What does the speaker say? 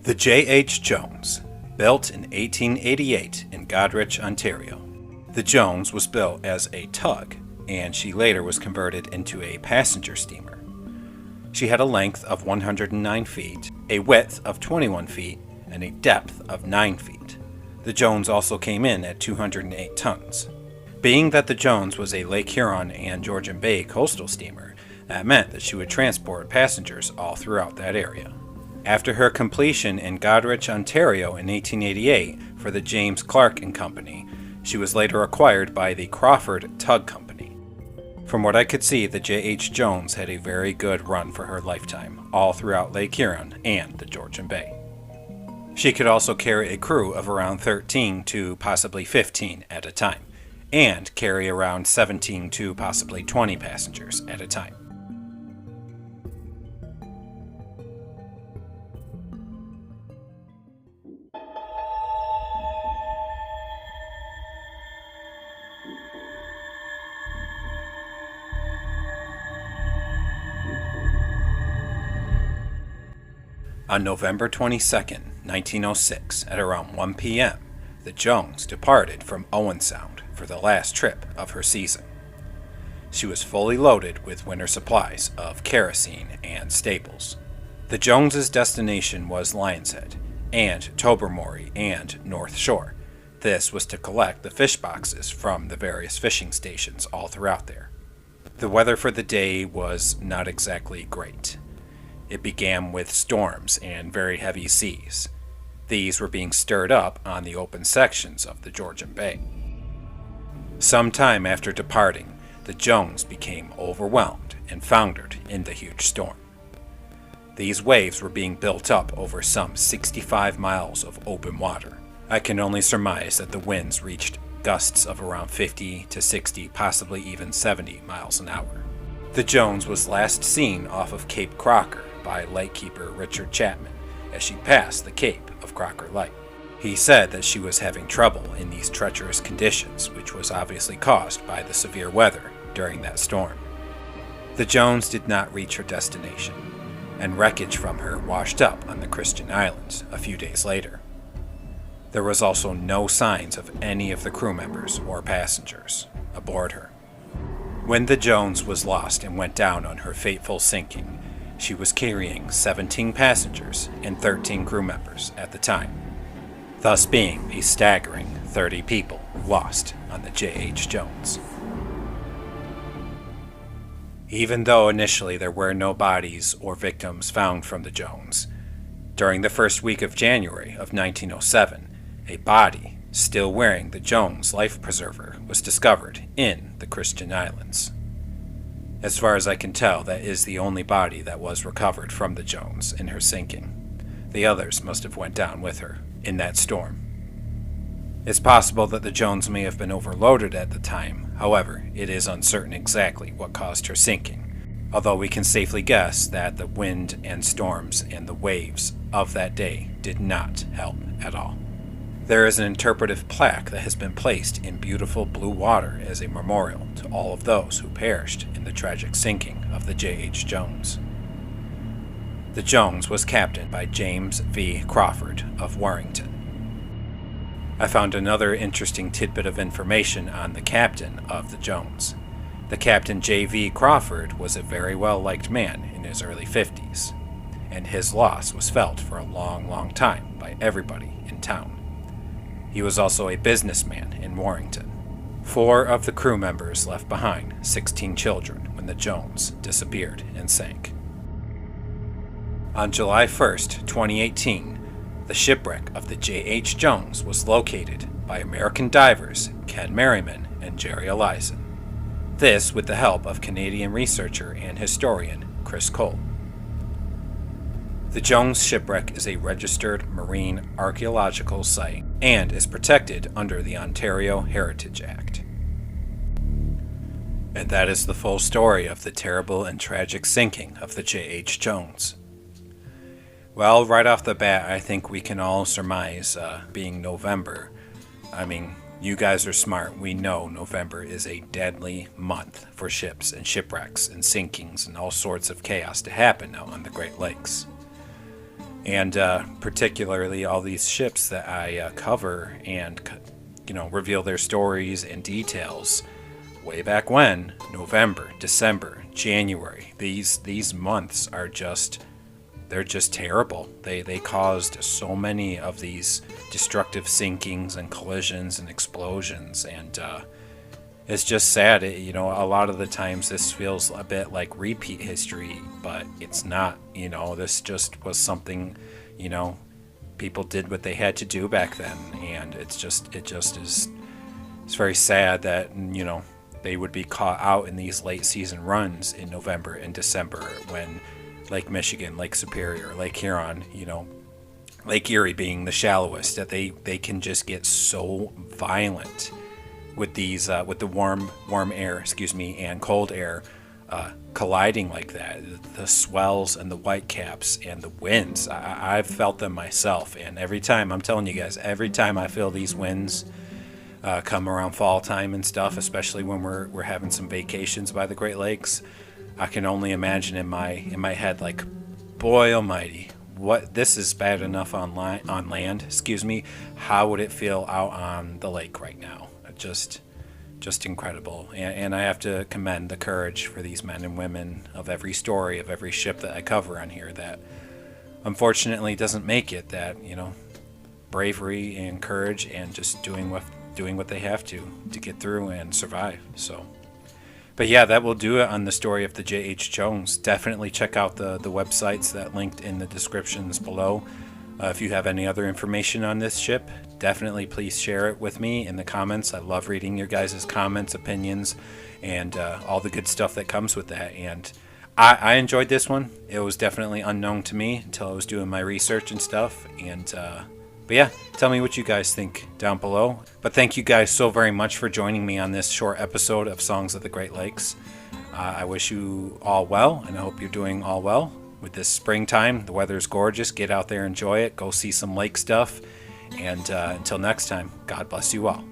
The J.H. Jones, built in 1888 in Goderich, Ontario. The Jones was built as a tug, and she later was converted into a passenger steamer. She had a length of 109 feet, a width of 21 feet, and a depth of 9 feet. The Jones also came in at 208 tons. Being that the Jones was a Lake Huron and Georgian Bay coastal steamer, that meant that she would transport passengers all throughout that area. After her completion in Goderich, Ontario in 1888 for the James Clark and Company, she was later acquired by the Crawford Tug Company. From what I could see, the J.H. Jones had a very good run for her lifetime, all throughout Lake Huron and the Georgian Bay. She could also carry a crew of around 13 to possibly 15 at a time, and carry around 17 to possibly 20 passengers at a time. On November 22, 1906, at around 1 p.m., the Jones departed from Owen Sound for the last trip of her season. She was fully loaded with winter supplies of kerosene and staples. The Jones's destination was Lion's Head and Tobermory and North Shore. This was to collect the fish boxes from the various fishing stations all throughout there. The weather for the day was not exactly great. It began with storms and very heavy seas. These were being stirred up on the open sections of the Georgian Bay. Some time after departing, the Jones became overwhelmed and foundered in the huge storm. These waves were being built up over some 65 miles of open water. I can only surmise that the winds reached gusts of around 50 to 60, possibly even 70 miles an hour. The Jones was last seen off of Cape Crocker by lightkeeper Richard Chapman as she passed the Cape of Crocker Light. He said that she was having trouble in these treacherous conditions, which was obviously caused by the severe weather during that storm. The Jones did not reach her destination, and wreckage from her washed up on the Christian Islands a few days later. There was also no signs of any of the crew members or passengers aboard her. When the Jones was lost and went down on her fateful sinking, she was carrying 17 passengers and 13 crew members at the time, thus being a staggering 30 people lost on the J.H. Jones. Even though initially there were no bodies or victims found from the Jones, during the first week of January of 1907, a body still wearing the Jones life preserver was discovered in the Christian Islands. As far as I can tell, that is the only body that was recovered from the Jones in her sinking. The others must have went down with her in that storm. It's possible that the Jones may have been overloaded at the time, however, it is uncertain exactly what caused her sinking, although we can safely guess that the wind and storms and the waves of that day did not help at all. There is an interpretive plaque that has been placed in beautiful blue water as a memorial to all of those who perished in the tragic sinking of the J.H. Jones. The Jones was captained by James V. Crawford of Warrington. I found another interesting tidbit of information on the captain of the Jones. The Captain J.V. Crawford was a very well-liked man in his early 50s, and his loss was felt for a long, long time by everybody in town. He was also a businessman in Warrington. 4 of the crew members left behind 16 children when the Jones disappeared and sank. On July 1st, 2018, the shipwreck of the J.H. Jones was located by American divers Ken Merriman and Jerry Elizen. This with the help of Canadian researcher and historian Chris Cole. The Jones Shipwreck is a registered marine archaeological site and is protected under the Ontario Heritage Act. And that is the full story of the terrible and tragic sinking of the J.H. Jones. Well, right off the bat, I think we can all surmise, being November, I mean, you guys are smart. We know November is a deadly month for ships and shipwrecks and sinkings and all sorts of chaos to happen out on the Great Lakes. And particularly all these ships that I cover and, reveal their stories and details way back when, November, December, January. These months are they're just terrible. They caused so many of these destructive sinkings and collisions and explosions, and it's just sad. A lot of the times this feels a bit like repeat history, but it's not. This just was something, people did what they had to do back then, and it just is. It's very sad that they would be caught out in these late season runs in November and December when Lake Michigan, Lake Superior, Lake Huron, Lake Erie being the shallowest, that they can just get so violent with these with the warm air, and cold air colliding like that. The swells and the whitecaps and the winds, I've felt them myself, and every time, I'm telling you guys, every time I feel these winds come around fall time and stuff, especially when we're having some vacations by the Great Lakes, I can only imagine in my head, like, boy almighty, what, this is bad enough on land, how would it feel out on the lake right now? Just incredible. And I have to commend the courage for these men and women of every story, of every ship that I cover on here that unfortunately doesn't make it, that, bravery and courage and just doing what they have to get through and survive. So, but yeah, that will do it on the story of the J.H. Jones. Definitely check out the websites that linked in the descriptions below. If you have any other information on this ship, definitely please share it with me in the comments. I love reading your guys' comments, opinions, and all the good stuff that comes with that. And I enjoyed this one. It was definitely unknown to me until I was doing my research and stuff. And but yeah, tell me what you guys think down below. But thank you guys so very much for joining me on this short episode of Songs of the Great Lakes. I wish you all well, and I hope you're doing all well. With this springtime, the weather's gorgeous. Get out there, enjoy it, go see some lake stuff. And until next time, God bless you all.